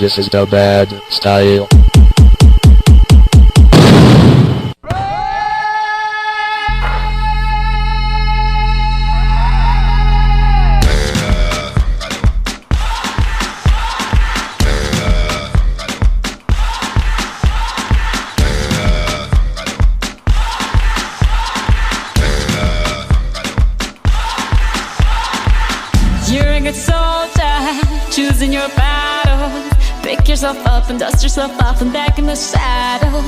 This is the bad style. You're a good soldier, choosing your battle. Pick yourself up and dust yourself off and back in the saddle.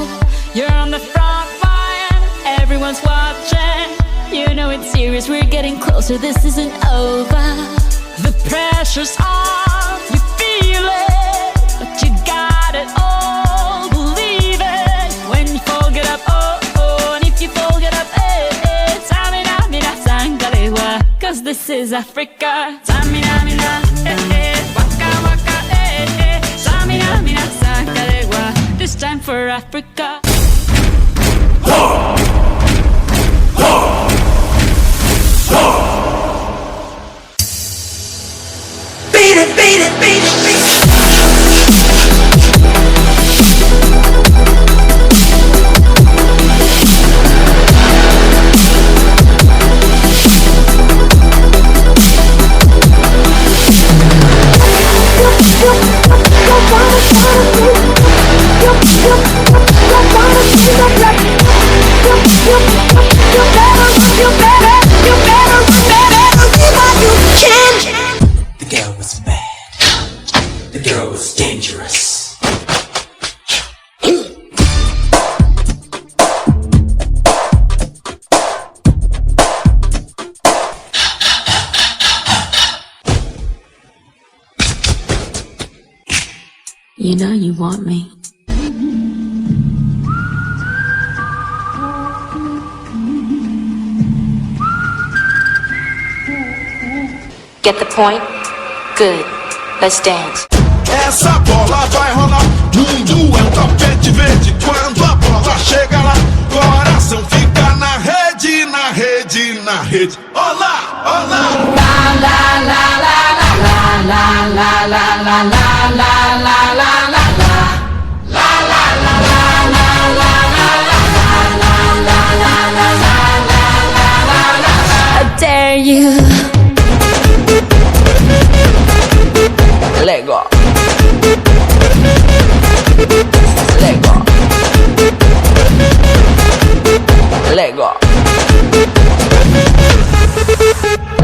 You're on the front line, everyone's watching. You know it's serious, we're getting closer, this isn't over. The pressure's on, you feel it, but you got it all, believe it. When you fall, get up, oh, oh, and if you fall, get up, eh, eh. Samina, mina, sangalewa, cause this is Africa. Samina, mina, eh, eh, waka, waka, eh, eh. Samina, mina, sangalewa, this time for Africa. Beat it, beat it, beat it, beat it. The girl was bad. The girl was dangerous. You know you want me. Get the point? Good. Let's dance. Essa bola vai rolar, mundo é um tapete verde. Quando a bola chega lá, coração fica na rede, na rede, na rede. Olá, olá. La la la la la la la la la la la la la la la. La la la la la la la la la la la la. I dare you. Let go. Let go. Let go.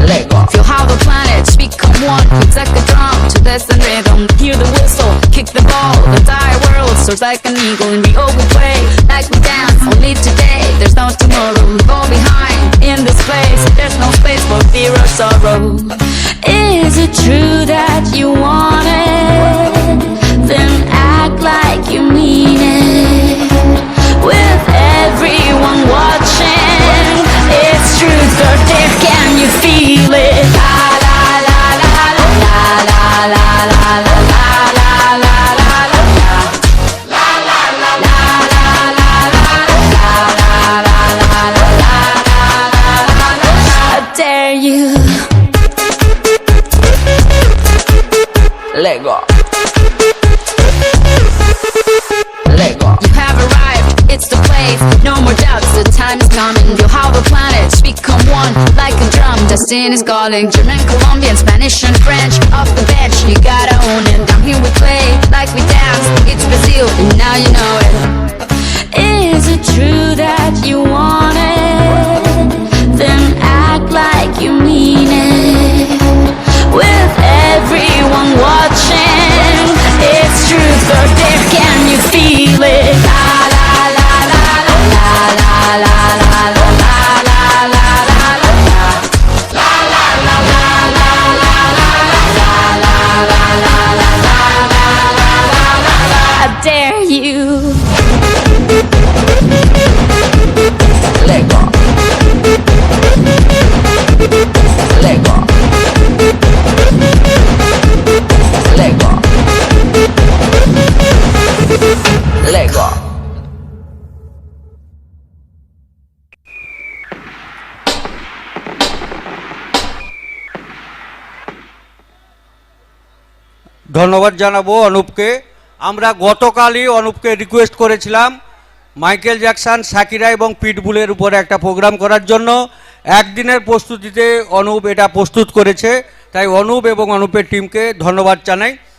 Let go. Feel how the planets become one. It's like a drum to this and rhythm. Hear the whistle, kick the ball. The entire world soars like an eagle. And we all play like we dance. Only today, there's no tomorrow. Leave all behind in this place. There's no space for fear or sorrow. Is it true that you want it? Then act like you mean it. With everyone watching, it's truth or dare, can you feel it? La la la la la la la la la la la la la la. La la la la la la la la la la la. I dare you. Let go. Let go. You have arrived, it's the place. No more doubts, the time is coming. Feel how the planets become one, like a drum. Destiny is calling. German, Colombian, Spanish and French. Off the bench, you gotta own it. Down here we play, like we dance. It's Brazil, and now you know it. Is it true that you want it? Then act like you mean it. With everyone watching, it's truth or dare, can you feel it? La la la la la la la la la la la la la la. La la la la la la la la la la. I dare you. Let go. ধন্যবাদ জানাবো অনুপকে। আমরা গতকালই অনুপকে request করেছিলাম Michael Jackson, Shakira এবং পিটবুলের উপরে একটা programme করার জন্য। একদিনের প্রস্তুতিতে অনুপ এটা প্রস্তুত করেছে, তাই অনুপ এবং অনুপের টিমকে ধন্যবাদ জানাই।